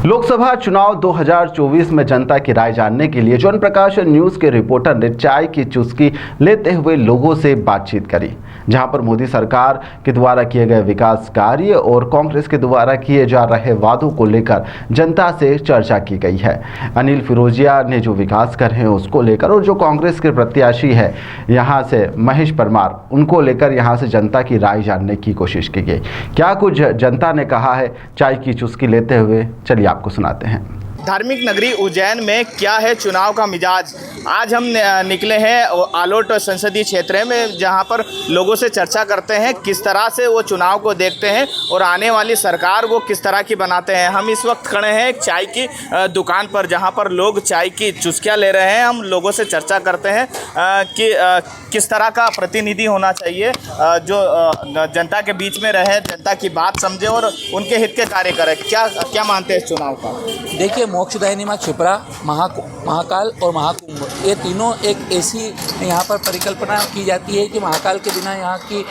लोकसभा चुनाव 2024 में जनता की राय जानने के लिए जौन प्रकाश न्यूज़ के रिपोर्टर ने चाय की चुस्की लेते हुए लोगों से बातचीत करी, जहां पर मोदी सरकार के द्वारा किए गए विकास कार्य और कांग्रेस के द्वारा किए जा रहे वादों को लेकर जनता से चर्चा की गई है। अनिल फिरोजिया ने जो विकास कर रहे हैं उसको लेकर और जो कांग्रेस के प्रत्याशी है यहाँ से महेश परमार, उनको लेकर यहाँ से जनता की राय जानने की कोशिश की गई। क्या कुछ जनता ने कहा है चाय की चुस्की लेते हुए, चलिए आपको सुनाते हैं। धार्मिक नगरी उज्जैन में क्या है चुनाव का मिजाज। आज हम निकले हैं आलोट संसदीय क्षेत्र में, जहां पर लोगों से चर्चा करते हैं किस तरह से वो चुनाव को देखते हैं और आने वाली सरकार वो किस तरह की बनाते हैं। हम इस वक्त खड़े हैं एक चाय की दुकान पर, जहां पर लोग चाय की चुस्कियां ले रहे हैं। हम लोगों से चर्चा करते हैं कि किस तरह का प्रतिनिधि होना चाहिए जो जनता के बीच में रहे, जनता की बात समझे और उनके हित के कार्य करे। क्या मानते हैं इस चुनाव का? देखिए, मोक्षदायिनी माँ क्षिप्रा, महाकाल और महाकुंभ, ये तीनों एक ऐसी यहाँ पर परिकल्पना की जाती है कि महाकाल के बिना यहाँ की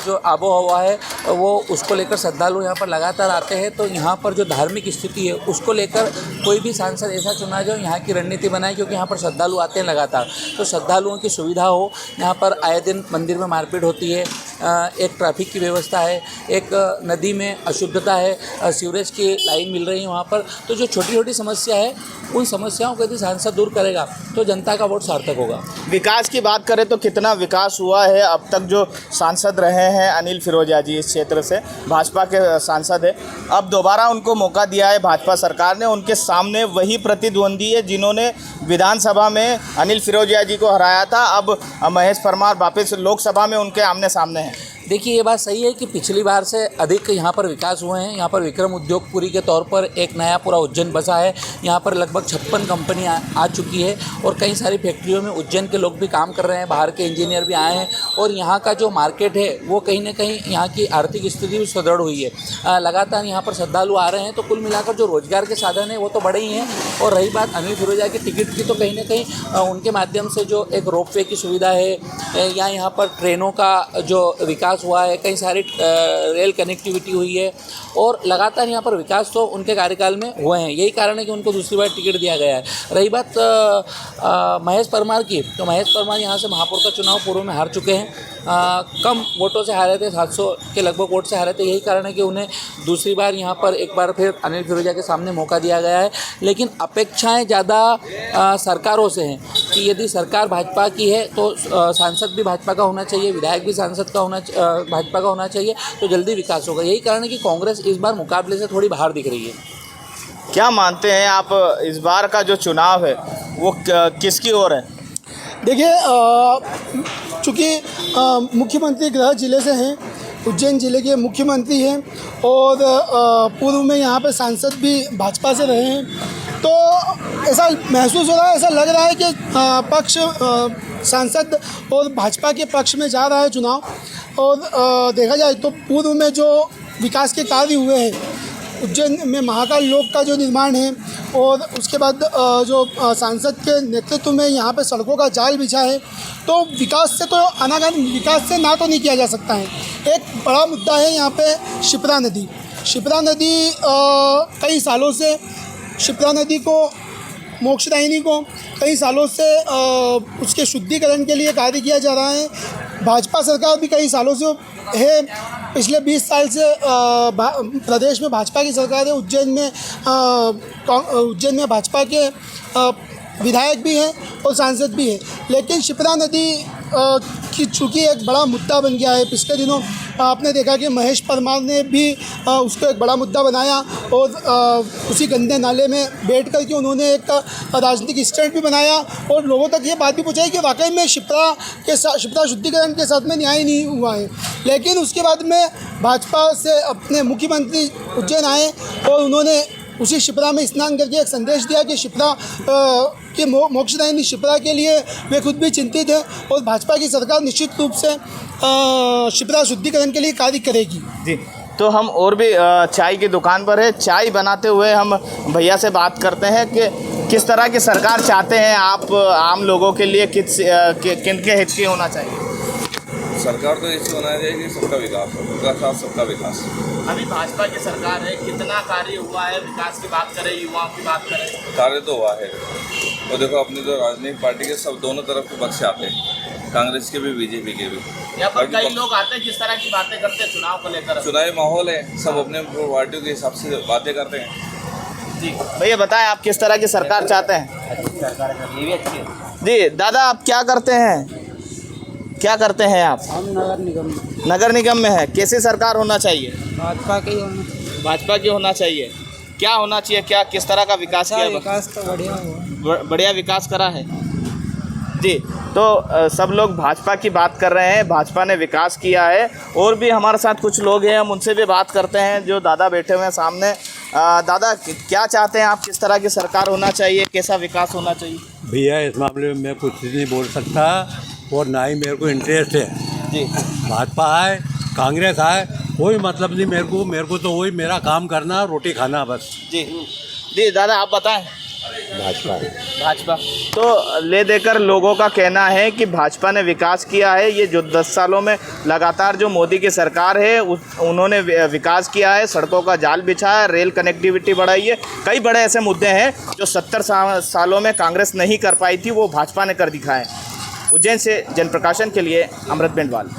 जो आबो हवा है वो उसको लेकर श्रद्धालु यहाँ पर लगातार आते हैं। तो यहाँ पर जो धार्मिक स्थिति है उसको लेकर कोई भी सांसद ऐसा चुना जो यहाँ की रणनीति बनाए, क्योंकि यहाँ पर श्रद्धालु आते हैं लगातार, तो श्रद्धालुओं की सुविधा हो। यहाँ पर आए दिन मंदिर में मारपीट होती है, एक ट्रैफिक की व्यवस्था है, एक नदी में अशुद्धता है, सीवरेज की लाइन मिल रही है वहाँ पर। तो जो छोटी छोटी समस्या है उन समस्याओं को यदि सांसद दूर करेगा तो जनता का वोट सार्थक होगा। विकास की बात करें तो कितना विकास हुआ है अब तक? जो सांसद रहे हैं अनिल फिरोजिया जी, इस क्षेत्र से भाजपा के सांसद है, अब दोबारा उनको मौका दिया है भाजपा सरकार ने। उनके सामने वही प्रतिद्वंदी है जिन्होंने विधानसभा में अनिल फिरोजिया जी को हराया था। अब महेश परमार वापस लोकसभा में उनके आमने सामने हैं। देखिए, ये बात सही है कि पिछली बार से अधिक यहाँ पर विकास हुए हैं। यहाँ पर विक्रम उद्योगपुरी के तौर पर एक नया पूरा उज्जैन बसा है। यहाँ पर लगभग 56 कंपनियाँ आ चुकी है और कई सारी फैक्ट्रियों में उज्जैन के लोग भी काम कर रहे हैं, बाहर के इंजीनियर भी आए हैं। और यहाँ का जो मार्केट है वो कहीं ना कहीं यहाँ की आर्थिक स्थिति भी सुदृढ़ हुई है। लगातार यहाँ पर श्रद्धालु आ रहे हैं, तो कुल मिलाकर जो रोजगार के साधन है वो तो बड़े ही हैं। और रही बात अनिल फिरोजिया के टिकट की, तो कहीं ना कहीं उनके माध्यम से जो एक रोपवे की सुविधा है या यहाँ पर ट्रेनों का जो विकास हुआ है, कई सारी रेल कनेक्टिविटी हुई है और लगातार यहाँ पर विकास तो उनके कार्यकाल में हुए हैं। यही कारण है कि उनको दूसरी बार टिकट दिया गया है। रही बात महेश परमार की, तो महेश परमार यहाँ से महापौर का चुनाव पूर्व में हार चुके हैं। कम वोटों से हारे थे, 700 के लगभग वोट से हारे थे। यही कारण है कि उन्हें दूसरी बार यहाँ पर एक बार फिर अनिल फिरोजिया के सामने मौका दिया गया है। लेकिन अपेक्षाएं ज़्यादा सरकारों से हैं कि यदि सरकार भाजपा की है तो सांसद भी भाजपा का होना चाहिए, विधायक भी सांसद का भाजपा का होना चाहिए, तो जल्दी विकास होगा। यही कारण है कि कांग्रेस इस बार मुकाबले से थोड़ी बाहर दिख रही है। क्या मानते हैं आप, इस बार का जो चुनाव है वो किसकी ओर है? देखिए, चूँकि मुख्यमंत्री गृह जिले से हैं, उज्जैन जिले के मुख्यमंत्री हैं और पूर्व में यहाँ पे सांसद भी भाजपा से रहे हैं, तो ऐसा महसूस हो रहा है, ऐसा लग रहा है कि पक्ष सांसद और भाजपा के पक्ष में जा रहा है चुनाव। और देखा जाए तो पूर्व में जो विकास के कार्य हुए हैं, उज्जैन में महाकाल लोक का जो निर्माण है और उसके बाद जो सांसद के नेतृत्व में यहाँ पे सड़कों का जाल बिछा है, तो विकास से तो विकास से ना तो नहीं किया जा सकता है। एक बड़ा मुद्दा है यहाँ पे क्षिप्रा नदी। क्षिप्रा नदी कई सालों से क्षिप्रा नदी को, मोक्षदायिनी को कई सालों से उसके शुद्धिकरण के लिए कार्य किया जा रहा है। भाजपा सरकार भी कई सालों से है, पिछले 20 साल से प्रदेश में भाजपा की सरकार है। उज्जैन में भाजपा के विधायक भी हैं और सांसद भी हैं, लेकिन क्षिप्रा नदी की चूँकि एक बड़ा मुद्दा बन गया है। पिछले दिनों आपने देखा कि महेश परमार ने भी उसको एक बड़ा मुद्दा बनाया और उसी गंदे नाले में बैठ कर के उन्होंने एक राजनीतिक स्टैंड भी बनाया और लोगों तक ये बात भी पहुंचाई कि वाकई में क्षिप्रा शुद्धिकरण के साथ में न्याय नहीं हुआ है। लेकिन उसके बाद में भाजपा से अपने मुख्यमंत्री उज्जैन आए और उन्होंने उसी क्षिप्रा में स्नान करके एक संदेश दिया कि क्षिप्रा कि मोक्षदायिनी क्षिप्रा के लिए वे खुद भी चिंतित हैं और भाजपा की सरकार निश्चित रूप से क्षिप्रा शुद्धिकरण के लिए कार्य करेगी। जी, तो हम और भी चाय की दुकान पर है, चाय बनाते हुए हम भैया से बात करते हैं कि किस तरह की सरकार चाहते हैं आप आम लोगों के लिए, किन के हित की होना चाहिए? सरकार तो ऐसी बनाई जाएगी सबका विकास हो, सबका साथ सबका विकास। अभी भाजपा की सरकार है, कितना कार्य हुआ है? विकास की बात करें, युवाओं की बात करें, कार्य तो हुआ है। और देखो अपनी जो राजनीतिक पार्टी के सब दोनों तरफ के पक्ष आते हैं, कांग्रेस के भी बीजेपी के भी। यहाँ पर बाकी कई पक्ष- लोग आते हैं किस तरह की बातें करते हैं चुनाव को लेकर? चुनावी माहौल है, सब अपने पार्टियों के हिसाब से बातें करते हैं। जी भैया बताएं, आप किस तरह की सरकार चाहते हैं? जी दादा, आप क्या करते हैं? क्या करते हैं आप? हम नगर निगम में है। कैसी सरकार होना चाहिए? भाजपा के भाजपा की होना चाहिए। क्या होना चाहिए? क्या किस तरह का विकास किया? विकास तो बढ़िया हुआ। बढ़िया विकास करा है जी। तो सब लोग भाजपा की बात कर रहे हैं, भाजपा ने विकास किया है। और भी हमारे साथ कुछ लोग हैं, हम उनसे भी बात करते हैं। जो दादा बैठे हुए हैं सामने, दादा क्या चाहते हैं आप? किस तरह की सरकार होना चाहिए? कैसा विकास होना चाहिए? भैया इस मामले में मैं कुछ नहीं बोल सकता और ना ही मेरे को इंटरेस्ट है। जी भाजपा आए कांग्रेस आए कोई मतलब नहीं मेरे को तो वही मेरा काम करना रोटी खाना बस। जी जी दादा, आप बताएं। भाजपा तो ले देकर लोगों का कहना है कि भाजपा ने विकास किया है। ये जो 10 सालों में लगातार जो मोदी की सरकार है उन्होंने विकास किया है, सड़कों का जाल बिछाया है, रेल कनेक्टिविटी बढ़ाई है। कई बड़े ऐसे मुद्दे हैं जो 70 सालों में कांग्रेस नहीं कर पाई थी, वो भाजपा ने कर दिखाए। उज्जैन से जनप्रकाशन के लिए अमृत बेंडवाल।